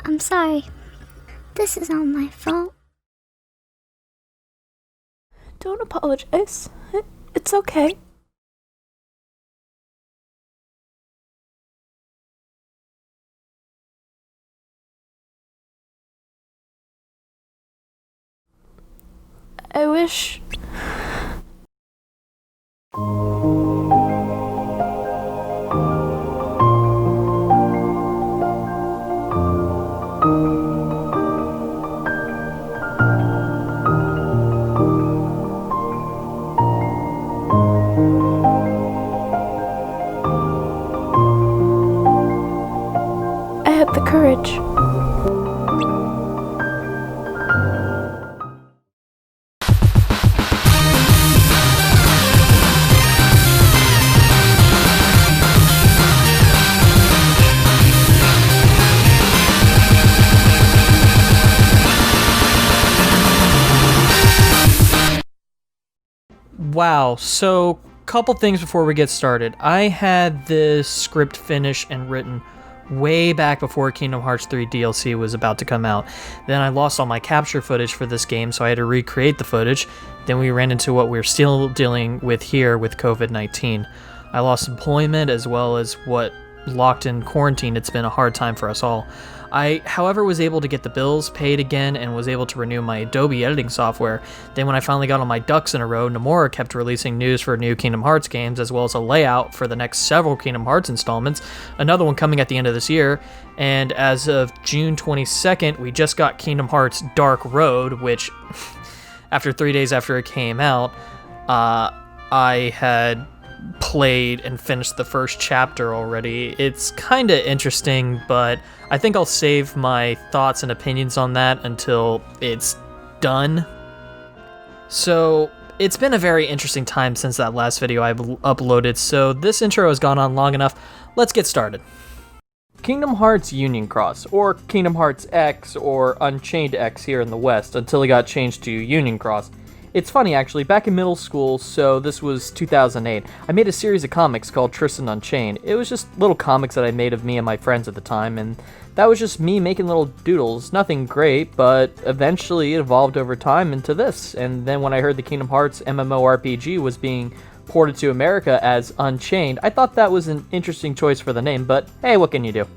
I'm sorry. This is all my fault. Don't apologize. It's okay. I wish... I had the courage. Wow, so couple things before we get started. I had this script finished and written way back before Kingdom Hearts 3 DLC was about to come out. Then I lost all my capture footage for this game, so I had to recreate the footage. Then we ran into what we're still dealing with here with COVID-19. I lost employment as well as what locked in quarantine. It's been a hard time for us all. I, however, was able to get the bills paid again and was able to renew my Adobe editing software. Then when I finally got all my ducks in a row, Nomura kept releasing news for new Kingdom Hearts games as well as a layout for the next several Kingdom Hearts installments, another one coming at the end of this year, and as of June 22nd, we just got Kingdom Hearts Dark Road, which, after 3 days after it came out, I had played and finished the first chapter already. It's kind of interesting, but I think I'll save my thoughts and opinions on that until it's done. So it's been a very interesting time since that last video I've uploaded, so this intro has gone on long enough. Let's get started. Kingdom Hearts Union Cross, or Kingdom Hearts X, or Unchained X here in the West, until it got changed to Union Cross. It's funny, actually, back in middle school, so this was 2008, I made a series of comics called Tristan UnChained. It was just little comics that I made of me and my friends at the time, and that was just me making little doodles. Nothing great, but eventually it evolved over time into this. And then when I heard the Kingdom Hearts MMORPG was being ported to America as Unchained, I thought that was an interesting choice for the name, but hey, what can you do?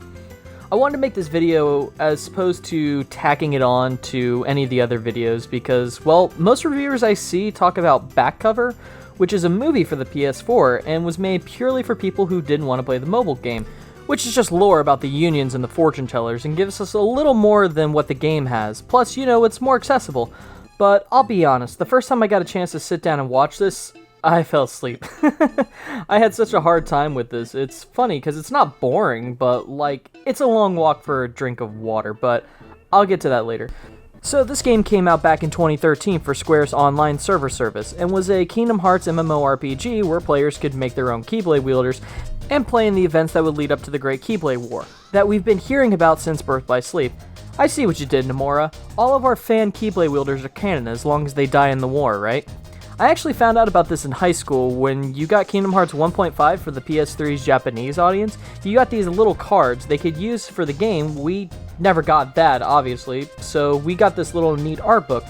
I wanted to make this video as opposed to tacking it on to any of the other videos because, well, most reviewers I see talk about Back Cover, which is a movie for the PS4 and was made purely for people who didn't want to play the mobile game, which is just lore about the unions and the fortune tellers and gives us a little more than what the game has. Plus, you know, it's more accessible. But I'll be honest, the first time I got a chance to sit down and watch this, I fell asleep. I had such a hard time with this. It's funny because it's not boring, but like, it's a long walk for a drink of water, but I'll get to that later. So this game came out back in 2013 for Square's online server service, and was a Kingdom Hearts MMORPG where players could make their own Keyblade wielders and play in the events that would lead up to the Great Keyblade War, that we've been hearing about since Birth by Sleep. I see what you did, Nomura. All of our fan Keyblade wielders are canon as long as they die in the war, right? I actually found out about this in high school when you got Kingdom Hearts 1.5 for the PS3's Japanese audience. You got these little cards they could use for the game. We never got that, obviously, so we got this little neat art book,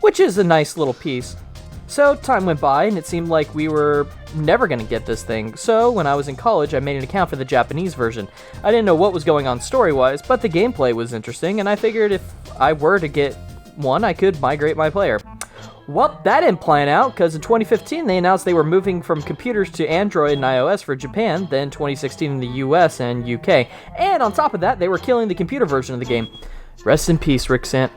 which is a nice little piece. So time went by and it seemed like we were never going to get this thing, so when I was in college I made an account for the Japanese version. I didn't know what was going on story-wise, but the gameplay was interesting, and I figured if I were to get one I could migrate my player. Well, that didn't plan out, because in 2015 they announced they were moving from computers to Android and iOS for Japan, then 2016 in the US and UK, and on top of that, they were killing the computer version of the game. Rest in peace, Rick Sant,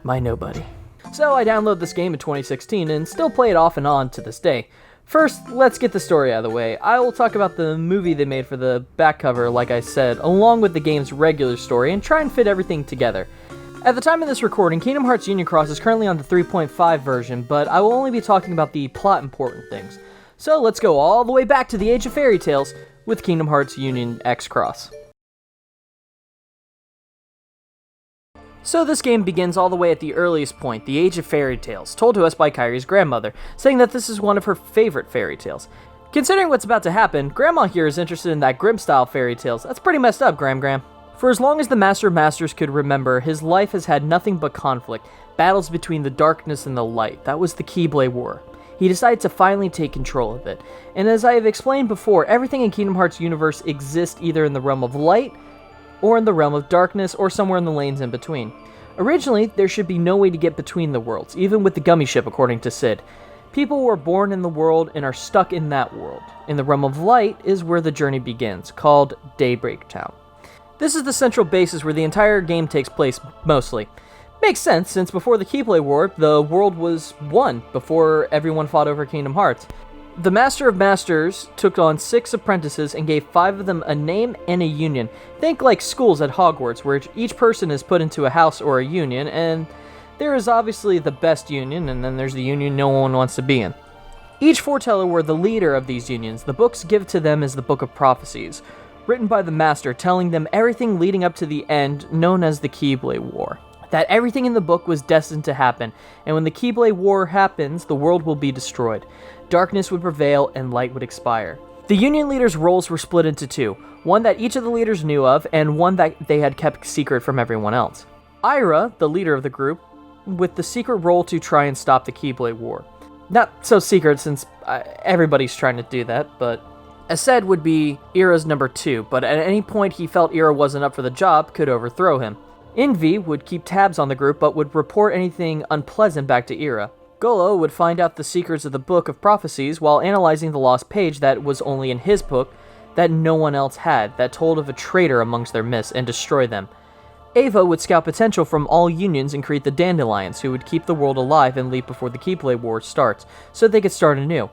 my nobody. So I downloaded this game in 2016 and still play it off and on to this day. First, let's get the story out of the way. I will talk about the movie they made for the back cover, like I said, along with the game's regular story, and try and fit everything together. At the time of this recording, Kingdom Hearts Union Cross is currently on the 3.5 version, but I will only be talking about the plot important things. So let's go all the way back to the Age of Fairy Tales with Kingdom Hearts Union X Cross. So this game begins all the way at the earliest point, the Age of Fairy Tales, told to us by Kairi's grandmother, saying that this is one of her favorite fairy tales. Considering what's about to happen, Grandma here is interested in that Grimm-style fairy tales. That's pretty messed up, Gram. For as long as the Master of Masters could remember, his life has had nothing but conflict, battles between the darkness and the light. That was the Keyblade War. He decided to finally take control of it. And as I have explained before, everything in Kingdom Hearts universe exists either in the realm of light, or in the realm of darkness, or somewhere in the lanes in between. Originally, there should be no way to get between the worlds, even with the gummy ship according to Sid. People were born in the world and are stuck in that world. In the realm of light is where the journey begins, called Daybreak Town. This is the central basis where the entire game takes place, mostly. Makes sense, since before the Keyblade War, the world was one, before everyone fought over Kingdom Hearts. The Master of Masters took on 6 apprentices and gave 5 of them a name and a union. Think like schools at Hogwarts, where each person is put into a house or a union, and there is obviously the best union, and then there's the union no one wants to be in. Each foreteller were the leader of these unions. The books given to them is the Book of Prophecies, written by the Master, telling them everything leading up to the end, known as the Keyblade War. That everything in the book was destined to happen, and when the Keyblade War happens, the world will be destroyed. Darkness would prevail, and light would expire. The Union leaders' roles were split into 2, one that each of the leaders knew of, and one that they had kept secret from everyone else. Ira, the leader of the group, with the secret role to try and stop the Keyblade War. Not so secret, since everybody's trying to do that, but Aced would be Ira's number 2, but at any point he felt Ira wasn't up for the job, could overthrow him. Envy would keep tabs on the group, but would report anything unpleasant back to Ira. Golo would find out the secrets of the Book of Prophecies while analyzing the lost page that was only in his book that no one else had, that told of a traitor amongst their midst and destroy them. Ava would scout potential from all unions and create the Dandelions, who would keep the world alive and leave before the Keyblade War starts, so they could start anew.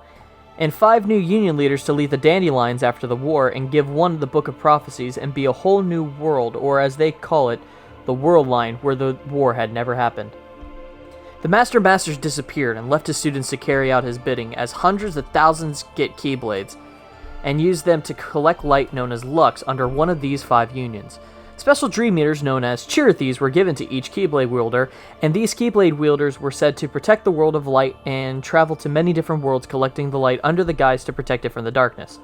And 5 new union leaders to lead the Dandelions after the war and give one the Book of Prophecies and be a whole new world, or as they call it, the World Line, where the war had never happened. The Master of Masters disappeared and left his students to carry out his bidding as hundreds of thousands get Keyblades and use them to collect light known as Lux under one of these 5 unions. Special Dream Meters known as Chirithes were given to each Keyblade wielder, and these Keyblade wielders were said to protect the world of light and travel to many different worlds collecting the light under the guise to protect it from the darkness.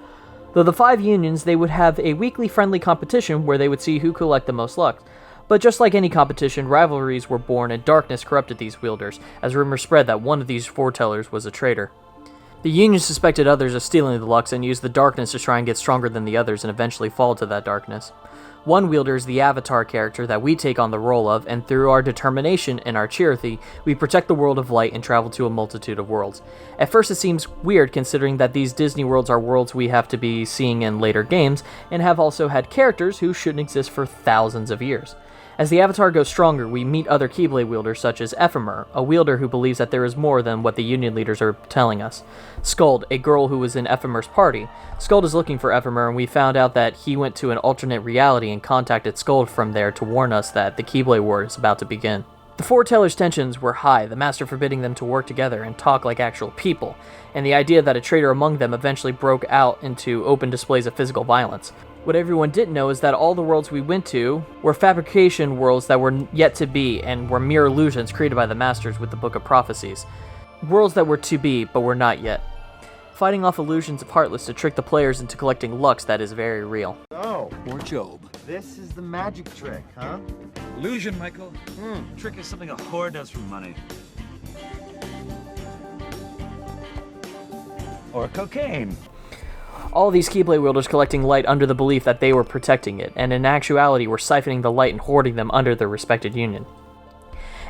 Though the 5 unions, they would have a weekly friendly competition where they would see who collect the most Lux. But just like any competition, rivalries were born and darkness corrupted these wielders, as rumors spread that one of these foretellers was a traitor. The Union suspected others of stealing the Lux and used the darkness to try and get stronger than the others and eventually fall to that darkness. One wielder is the Avatar character that we take on the role of, and through our determination and our Chirithy, we protect the world of light and travel to a multitude of worlds. At first it seems weird considering that these Disney worlds are worlds we have to be seeing in later games, and have also had characters who shouldn't exist for thousands of years. As the Avatar goes stronger, we meet other Keyblade wielders such as Ephemer, a wielder who believes that there is more than what the Union leaders are telling us. Skuld, a girl who was in Ephemer's party. Skuld is looking for Ephemer, and we found out that he went to an alternate reality and contacted Skuld from there to warn us that the Keyblade War is about to begin. The foretellers' tensions were high, the Master forbidding them to work together and talk like actual people, and the idea that a traitor among them eventually broke out into open displays of physical violence. What everyone didn't know is that all the worlds we went to were fabrication worlds that were yet to be and were mere illusions created by the Masters with the Book of Prophecies. Worlds that were to be, but were not yet. Fighting off illusions of Heartless to trick the players into collecting Lux that is very real. Oh, Or Job. this is the magic trick, huh? Illusion, Michael. Trick is something a whore does for money. Or cocaine. All these Keyblade wielders collecting light under the belief that they were protecting it, and in actuality were siphoning the light and hoarding them under their respected union.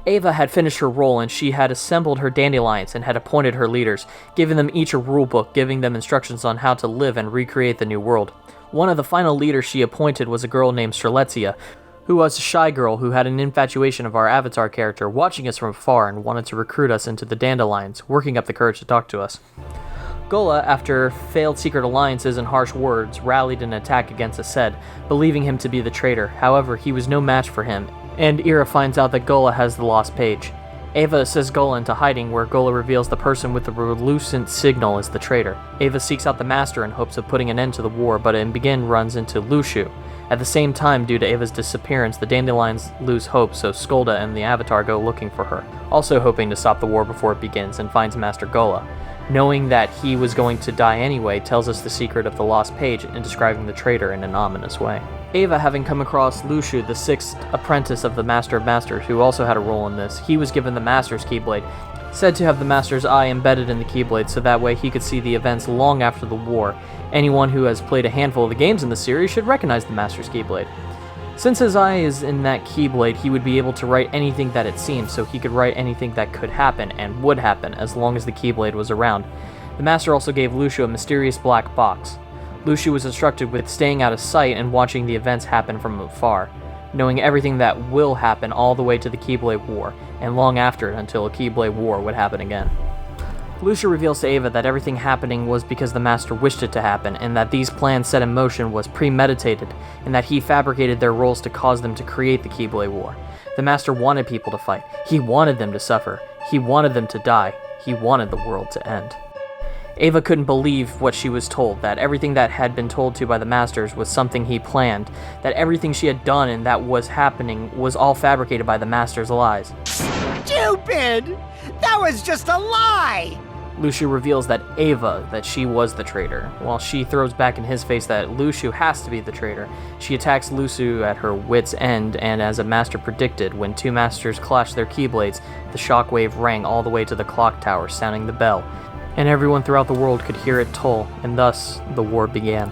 Ava had finished her role, and she had assembled her dandelions and had appointed her leaders, giving them each a rulebook, giving them instructions on how to live and recreate the new world. One of the final leaders she appointed was a girl named Strelitzia, who was a shy girl who had an infatuation of our Avatar character, watching us from afar and wanted to recruit us into the dandelions, working up the courage to talk to us. Gola, after failed secret alliances and harsh words, rallied an attack against Aced, believing him to be the traitor. However, he was no match for him, and Ira finds out that Gola has the lost page. Ava says Gola into hiding, where Gola reveals the person with the relucent signal is the traitor. Ava seeks out the Master in hopes of putting an end to the war, but in begin runs into Lushu. At the same time, due to Ava's disappearance, the Dandelions lose hope, so Skolda and the Avatar go looking for her, also hoping to stop the war before it begins, and finds Master Gola. Knowing that he was going to die anyway, tells us the secret of the lost page and describing the traitor in an ominous way. Ava, having come across Luciu, the 6th apprentice of the Master of Masters, who also had a role in this, he was given the Master's Keyblade, said to have the Master's eye embedded in the Keyblade so that way he could see the events long after the war. Anyone who has played a handful of the games in the series should recognize the Master's Keyblade. Since his eye is in that Keyblade, he would be able to write anything that it seemed, so he could write anything that could happen and would happen as long as the Keyblade was around. The Master also gave Luciu a mysterious black box. Luciu was instructed with staying out of sight and watching the events happen from afar, knowing everything that will happen all the way to the Keyblade War, and long after it until a Keyblade War would happen again. Luciu reveals to Ava that everything happening was because the Master wished it to happen, and that these plans set in motion was premeditated, and that he fabricated their roles to cause them to create the Keyblade War. The Master wanted people to fight. He wanted them to suffer. He wanted them to die. He wanted the world to end. Ava couldn't believe what she was told, that everything that had been told to by the Masters was something he planned, that everything she had done and that was happening was all fabricated by the Masters' lies. Stupid! That was just a lie! Luciu reveals that she was the traitor. While she throws back in his face that Luciu has to be the traitor, she attacks Luciu at her wit's end, and as a Master predicted, when two Masters clashed their Keyblades, the shockwave rang all the way to the clock tower, sounding the bell, and everyone throughout the world could hear it toll, and thus the war began.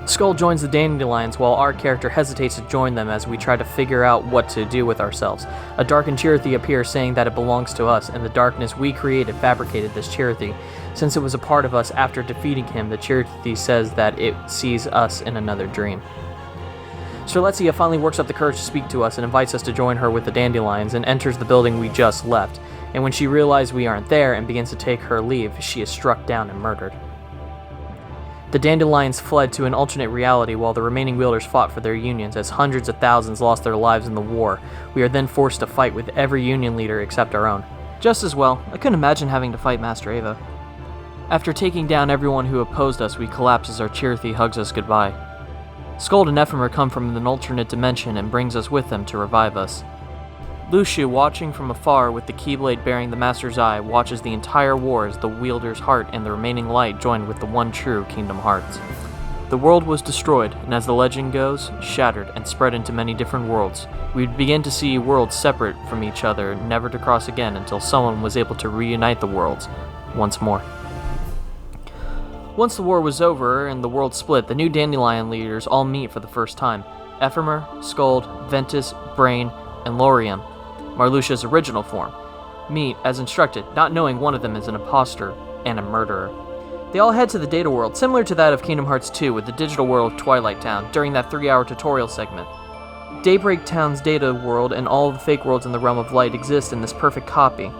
Skull joins the Dandelions while our character hesitates to join them as we try to figure out what to do with ourselves. A darkened Chirithy appears saying that it belongs to us, and the darkness we created fabricated this Chirithy. Since it was a part of us after defeating him, the Chirithy says that it sees us in another dream. Strelitzia finally works up the courage to speak to us and invites us to join her with the Dandelions and enters the building we just left. And when she realizes we aren't there and begins to take her leave, she is struck down and murdered. The Dandelions fled to an alternate reality while the remaining wielders fought for their unions as hundreds of thousands lost their lives in the war. We are then forced to fight with every union leader except our own. Just as well, I couldn't imagine having to fight Master Ava. After taking down everyone who opposed us, we collapse as our Chirithy hugs us goodbye. Skuld and Ephemer come from an alternate dimension and brings us with them to revive us. Luciu, watching from afar with the Keyblade bearing the Master's eye, watches the entire war as the wielder's heart and the remaining light join with the one true Kingdom Hearts. The world was destroyed, and as the legend goes, shattered and spread into many different worlds. We'd begin to see worlds separate from each other, never to cross again until someone was able to reunite the worlds once more. Once the war was over and the world split, the new Dandelion leaders all meet for the first time. Ephemer, Skuld, Ventus, Brain, and Laurium, Marluxia's original form, meet as instructed, not knowing one of them is an imposter and a murderer. They all head to the data world, similar to that of Kingdom Hearts 2 with the digital world of Twilight Town during that 3-hour tutorial segment. Daybreak Town's data world and all the fake worlds in the Realm of Light exist in this perfect copy.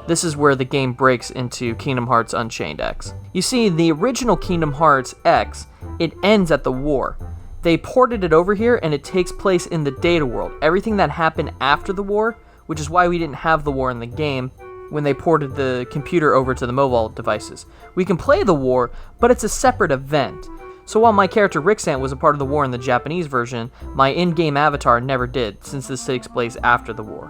This is where the game breaks into Kingdom Hearts UnChained X. You see, the original Kingdom Hearts X, it ends at the war. They ported it over here and it takes place in the data world. Everything that happened after the war, which is why we didn't have the war in the game when they ported the computer over to the mobile devices. We can play the war, but it's a separate event. So while my character Rixant was a part of the war in the Japanese version, my in-game avatar never did, since this takes place after the war.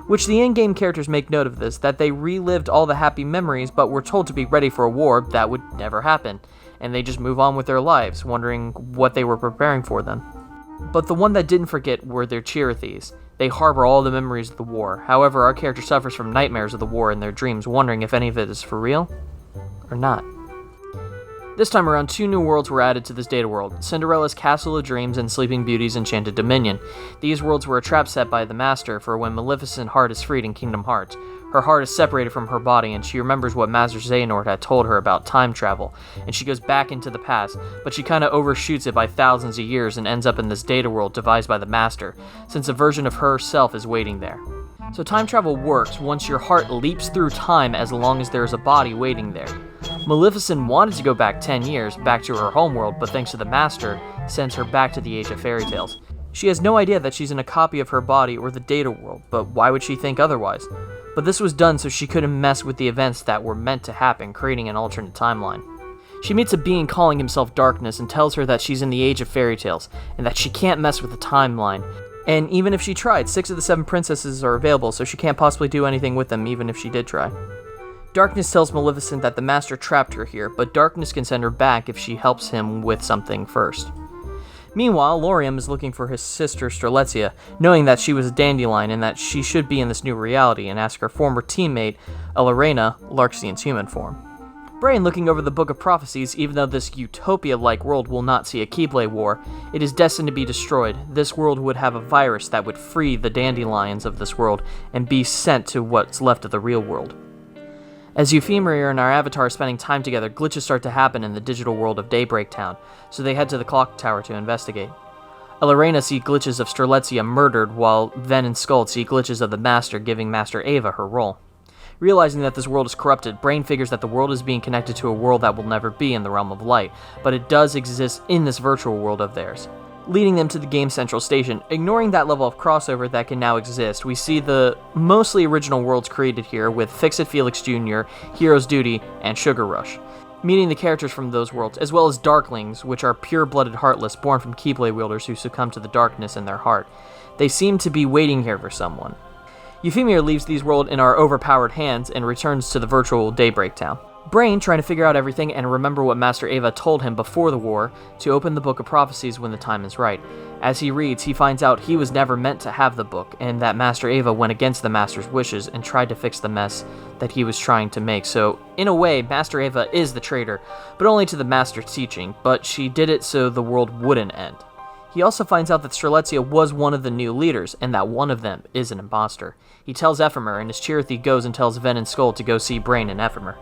Which the in-game characters make note of this, that they relived all the happy memories but were told to be ready for a war that would never happen, and they just move on with their lives, wondering what they were preparing for them. But the one that didn't forget were their Chirithys. They harbor all the memories of the war. However, our character suffers from nightmares of the war in their dreams, wondering if any of it is for real or not. This time around, 2 new worlds were added to this data world, Cinderella's Castle of Dreams and Sleeping Beauty's Enchanted Dominion. These worlds were a trap set by the Master for when Maleficent's heart is freed in Kingdom Hearts. Her heart is separated from her body, and she remembers what Master Xehanort had told her about time travel, and she goes back into the past, but she kinda overshoots it by thousands of years and ends up in this data world devised by the Master, since a version of herself is waiting there. So time travel works once your heart leaps through time as long as there is a body waiting there. Maleficent wanted to go back 10 years, back to her homeworld, but thanks to the Master, sends her back to the Age of Fairy Tales. She has no idea that she's in a copy of her body or the data world, but why would she think otherwise? But this was done so she couldn't mess with the events that were meant to happen, creating an alternate timeline. She meets a being calling himself Darkness and tells her that she's in the Age of Fairy Tales, and that she can't mess with the timeline. And even if she tried, 6 of the 7 princesses are available, so she can't possibly do anything with them even if she did try. Darkness tells Maleficent that the Master trapped her here, but Darkness can send her back if she helps him with something first. Meanwhile, Laurium is looking for his sister Strelitzia, knowing that she was a dandelion and that she should be in this new reality, and asks her former teammate, Elarena, Larxian's human form. Brain looking over the Book of Prophecies, even though this utopia-like world will not see a Keyblade War, it is destined to be destroyed. This world would have a virus that would free the dandelions of this world and be sent to what's left of the real world. As Euphemia and our avatar are spending time together, glitches start to happen in the digital world of Daybreak Town, so they head to the clock tower to investigate. Elarena sees glitches of Strelitzia murdered, while Ven and Skuld see glitches of the Master giving Master Ava her role. Realizing that this world is corrupted, Brain figures that the world is being connected to a world that will never be in the realm of light, but it does exist in this virtual world of theirs, leading them to the game's central station. Ignoring that level of crossover that can now exist, we see the mostly original worlds created here with Fix-It Felix Jr., Hero's Duty, and Sugar Rush, meeting the characters from those worlds, as well as Darklings, which are pure-blooded Heartless born from Keyblade wielders who succumb to the darkness in their heart. They seem to be waiting here for someone. Euphemia leaves these worlds in our overpowered hands and returns to the virtual Daybreak Town. Brain, trying to figure out everything and remember what Master Ava told him before the war, to open the Book of Prophecies when the time is right. As he reads, he finds out he was never meant to have the book, and that Master Ava went against the Master's wishes and tried to fix the mess that he was trying to make. So, in a way, Master Ava is the traitor, but only to the Master's teaching, but she did it so the world wouldn't end. He also finds out that Strelitzia was one of the new leaders, and that one of them is an imposter. He tells Ephemer, and his Chirithy goes and tells Ven and Skuld to go see Brain and Ephemer.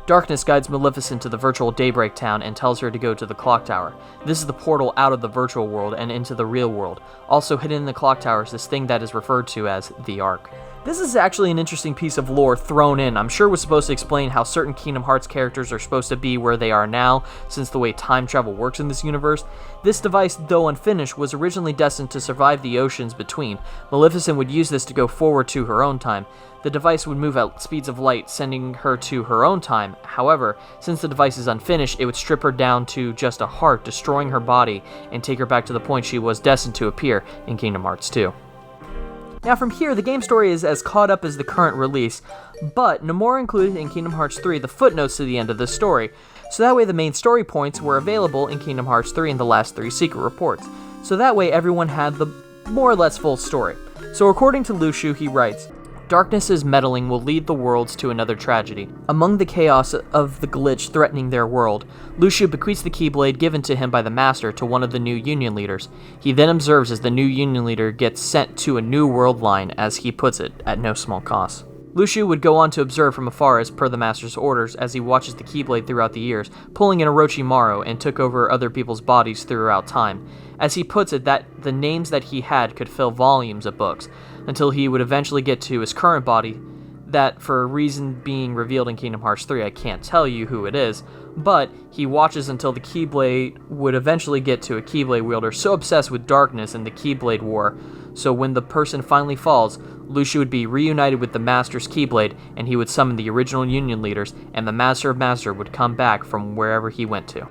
Darkness guides Maleficent to the virtual Daybreak Town and tells her to go to the clock tower. This is the portal out of the virtual world and into the real world. Also hidden in the clock tower is this thing that is referred to as the Ark. This is actually an interesting piece of lore thrown in. I'm sure it was supposed to explain how certain Kingdom Hearts characters are supposed to be where they are now, since the way time travel works in this universe. This device, though unfinished, was originally destined to survive the oceans between. Maleficent would use this to go forward to her own time. The device would move at speeds of light, sending her to her own time. However, since the device is unfinished, it would strip her down to just a heart, destroying her body, and take her back to the point she was destined to appear in Kingdom Hearts 2. Now from here, the game story is as caught up as the current release, but Nomura included in Kingdom Hearts 3 the footnotes to the end of the story, so that way the main story points were available in Kingdom Hearts 3 in the last 3 secret reports, so that way everyone had the more or less full story. So according to Lushu, he writes, Darkness's meddling will lead the worlds to another tragedy. Among the chaos of the glitch threatening their world, Lushu bequeaths the Keyblade given to him by the Master to one of the new Union leaders. He then observes as the new Union leader gets sent to a new world line, as he puts it, at no small cost. Lushu would go on to observe from afar as per the Master's orders as he watches the Keyblade throughout the years, pulling an Orochimaru and took over other people's bodies throughout time. As he puts it, that the names that he had could fill volumes of books, until he would eventually get to his current body, that for a reason being revealed in Kingdom Hearts 3, I can't tell you who it is, but he watches until the Keyblade would eventually get to a Keyblade wielder so obsessed with darkness and the Keyblade War, so when the person finally falls, Lushu would be reunited with the Master's Keyblade, and he would summon the original Union leaders, and the Master of Master would come back from wherever he went to.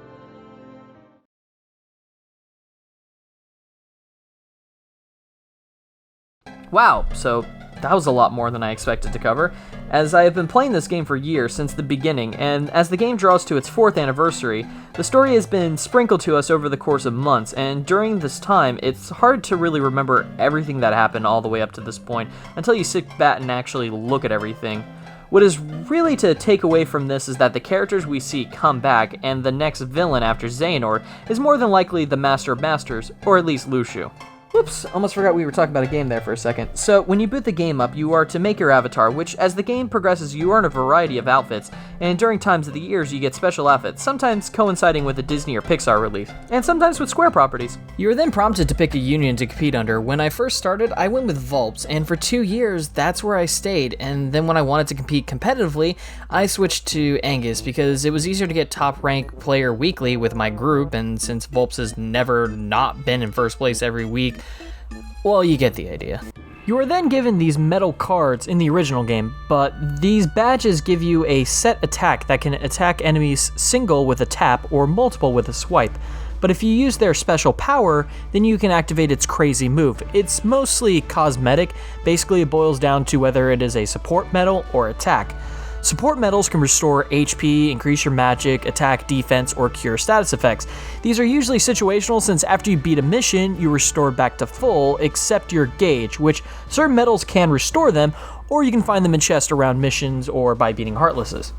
Wow, so that was a lot more than I expected to cover, as I have been playing this game for years since the beginning, and as the game draws to its 4th anniversary, the story has been sprinkled to us over the course of months, and during this time, it's hard to really remember everything that happened all the way up to this point until you sit back and actually look at everything. What is really to take away from this is that the characters we see come back, and the next villain after Xehanort is more than likely the Master of Masters, or at least Lushu. Whoops, almost forgot we were talking about a game there for a second. So, when you boot the game up, you are to make your avatar, which, as the game progresses, you earn a variety of outfits, and during times of the years, you get special outfits, sometimes coinciding with a Disney or Pixar release, and sometimes with Square properties. You are then prompted to pick a union to compete under. When I first started, I went with Vulpes, and for 2 years, that's where I stayed, and then when I wanted to compete competitively, I switched to Angus, because it was easier to get top rank player weekly with my group, and since Vulpes has never not been in first place every week, well, you get the idea. You are then given these metal cards in the original game, but these badges give you a set attack that can attack enemies single with a tap or multiple with a swipe. But if you use their special power, then you can activate its crazy move. It's mostly cosmetic, basically it boils down to whether it is a support medal or attack. Support medals can restore HP, increase your magic, attack, defense, or cure status effects. These are usually situational since after you beat a mission, you restore back to full, except your gauge, which certain medals can restore them, or you can find them in chests around missions or by beating Heartlesses.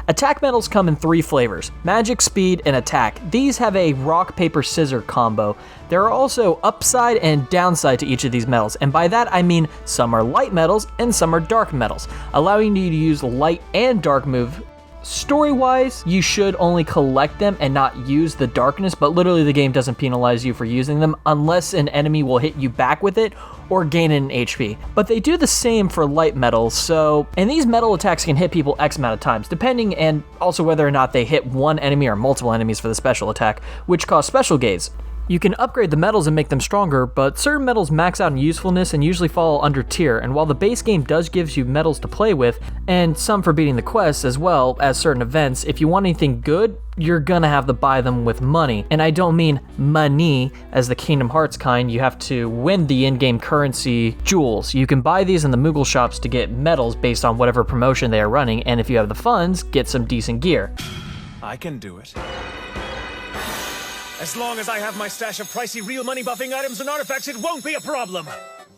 Attack medals come in 3 flavors: magic, speed, and attack. These have a rock, paper, scissor combo. There are also upside and downside to each of these medals, and by that I mean some are light medals and some are dark medals, allowing you to use light and dark move. Story-wise, you should only collect them and not use the darkness, but literally the game doesn't penalize you for using them unless an enemy will hit you back with it or gain an HP. But they do the same for light metals, and these metal attacks can hit people X amount of times, depending and also whether or not they hit one enemy or multiple enemies for the special attack, which cause special gaze. You can upgrade the medals and make them stronger, but certain medals max out in usefulness and usually fall under tier, and while the base game does give you medals to play with, and some for beating the quests as well as certain events, if you want anything good, you're gonna have to buy them with money. And I don't mean money as the Kingdom Hearts kind, you have to win the in-game currency jewels. You can buy these in the Moogle shops to get medals based on whatever promotion they are running, and if you have the funds, get some decent gear. I can do it. As long as I have my stash of pricey real money buffing items and artifacts, it won't be a problem!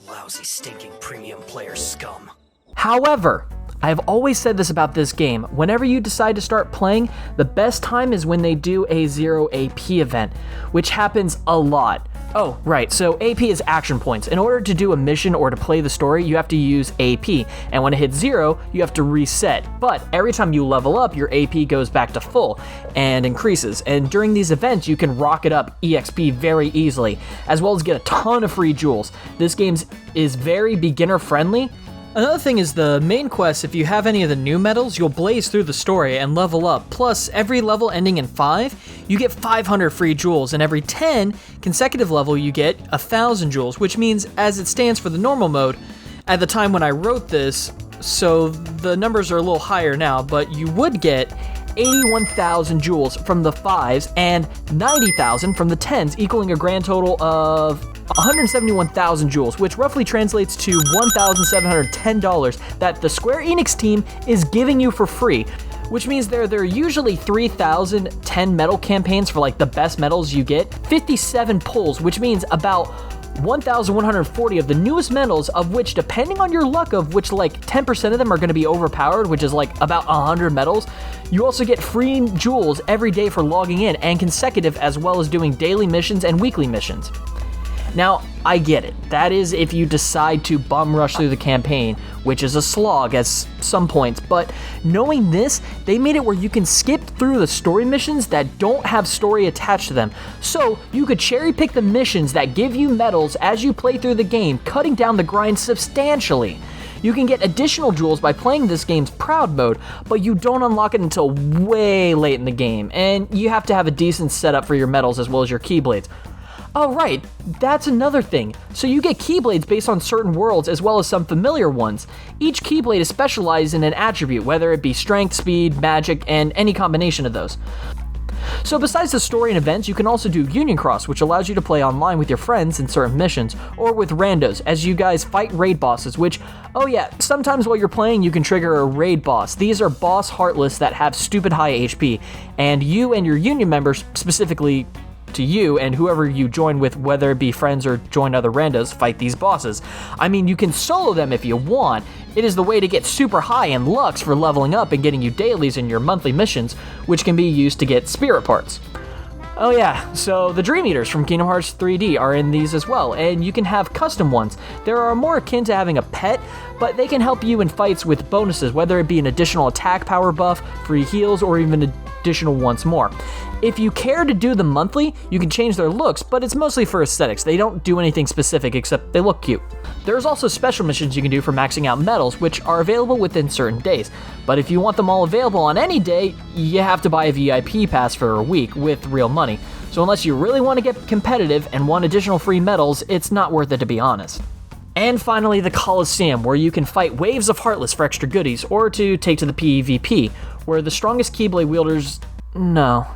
Lousy, stinking premium player scum. However, I've always said this about this game. Whenever you decide to start playing, the best time is when they do a 0 AP event, which happens a lot. Oh, right, so AP is action points. In order to do a mission or to play the story, you have to use AP, and when it hits 0, you have to reset. But every time you level up, your AP goes back to full and increases. And during these events, you can rocket up EXP very easily, as well as get a ton of free jewels. This game is very beginner friendly. Another thing is the main quest, if you have any of the new medals, you'll blaze through the story and level up. Plus, every level ending in 5, you get 500 free jewels, and every 10 consecutive level you get 1,000 jewels, which means, as it stands for the normal mode, at the time when I wrote this, so the numbers are a little higher now, but you would get 81,000 jewels from the 5s and 90,000 from the 10s, equaling a grand total of 171,000 jewels, which roughly translates to $1,710 that the Square Enix team is giving you for free, which means there are usually 3,010 medal campaigns for like the best medals you get, 57 pulls, which means about 1,140 of the newest medals, of which, depending on your luck, of which like 10% of them are going to be overpowered, which is like about 100 medals. You also get free jewels every day for logging in and consecutive, as well as doing daily missions and weekly missions. Now, I get it. That is if you decide to bum rush through the campaign, which is a slog at some points, but knowing this, they made it where you can skip through the story missions that don't have story attached to them. So, you could cherry pick the missions that give you medals as you play through the game, cutting down the grind substantially. You can get additional jewels by playing this game's Proud mode, but you don't unlock it until way late in the game, and you have to have a decent setup for your medals as well as your Keyblades. Oh right, that's another thing. So you get Keyblades based on certain worlds as well as some familiar ones. Each Keyblade is specialized in an attribute, whether it be strength, speed, magic, and any combination of those. So besides the story and events, you can also do Union Cross, which allows you to play online with your friends in certain missions, or with randos, as you guys fight raid bosses, which, oh yeah, sometimes while you're playing you can trigger a raid boss. These are boss Heartless that have stupid high HP, and you and your Union members, specifically to you and whoever you join with, whether it be friends or join other randos, fight these bosses. I mean, you can solo them if you want. It is the way to get super high in Lux for leveling up and getting you dailies in your monthly missions, which can be used to get spirit parts. Oh yeah, so the Dream Eaters from Kingdom Hearts 3D are in these as well, and you can have custom ones. They are more akin to having a pet, but they can help you in fights with bonuses, whether it be an additional attack power buff, free heals, or even additional once more. If you care to do the monthly, you can change their looks, but it's mostly for aesthetics. They don't do anything specific except they look cute. There's also special missions you can do for maxing out medals, which are available within certain days. But if you want them all available on any day, you have to buy a VIP pass for a week with real money. So unless you really want to get competitive and want additional free medals, it's not worth it, to be honest. And finally, the Coliseum, where you can fight waves of Heartless for extra goodies, or to take to the PvP, where the strongest Keyblade wielders... No.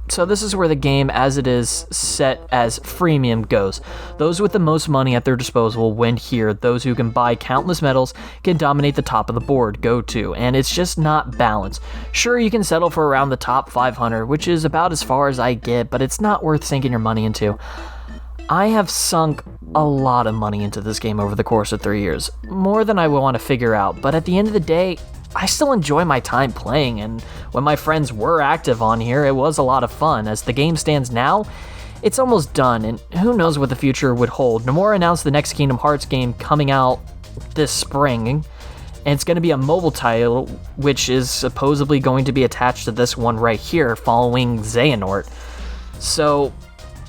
So this is where the game as it is set as freemium goes. Those with the most money at their disposal win here. Those who can buy countless medals can dominate the top of the board, go to, and it's just not balanced. Sure, you can settle for around the top 500, which is about as far as I get, but it's not worth sinking your money into. I have sunk a lot of money into this game over the course of 3 years, more than I want to figure out, but at the end of the day, I still enjoy my time playing, and when my friends were active on here, it was a lot of fun. As the game stands now, it's almost done, and who knows what the future would hold. Nomura announced the next Kingdom Hearts game coming out this spring, and it's going to be a mobile title, which is supposedly going to be attached to this one right here, following Xehanort. So,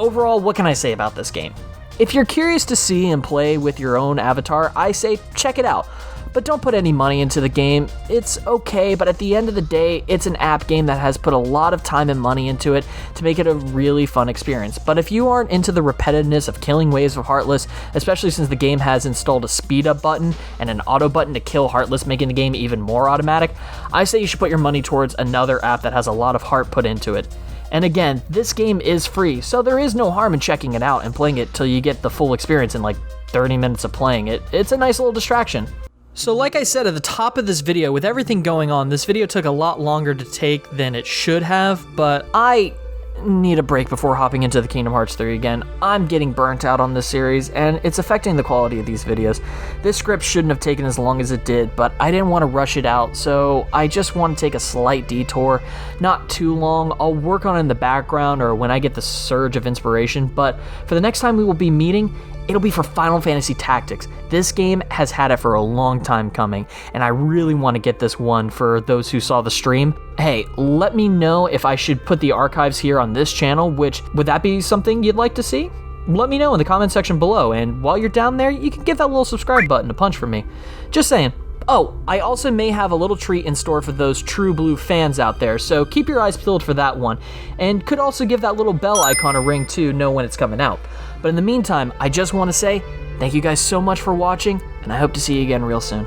overall, what can I say about this game? If you're curious to see and play with your own avatar, I say check it out. But don't put any money into the game. It's okay, but at the end of the day, it's an app game that has put a lot of time and money into it to make it a really fun experience. But if you aren't into the repetitiveness of killing waves of Heartless, especially since the game has installed a speed up button and an auto button to kill Heartless, making the game even more automatic, I say you should put your money towards another app that has a lot of heart put into it. And again, this game is free, so there is no harm in checking it out and playing it till you get the full experience in like 30 minutes of playing it. It's a nice little distraction. So like I said at the top of this video, with everything going on, this video took a lot longer to take than it should have, but I need a break before hopping into the Kingdom Hearts 3 again. I'm getting burnt out on this series, and it's affecting the quality of these videos. This script shouldn't have taken as long as it did, but I didn't want to rush it out, so I just want to take a slight detour. Not too long. I'll work on it in the background or when I get the surge of inspiration, but for the next time we will be meeting, it'll be for Final Fantasy Tactics. This game has had it for a long time coming, and I really want to get this one for those who saw the stream. Hey, let me know if I should put the archives here on this channel, would that be something you'd like to see? Let me know in the comment section below, and while you're down there, you can give that little subscribe button a punch for me. Just saying. Oh, I also may have a little treat in store for those true blue fans out there, so keep your eyes peeled for that one, and could also give that little bell icon a ring to know when it's coming out. But in the meantime, I just want to say thank you guys so much for watching, and I hope to see you again real soon.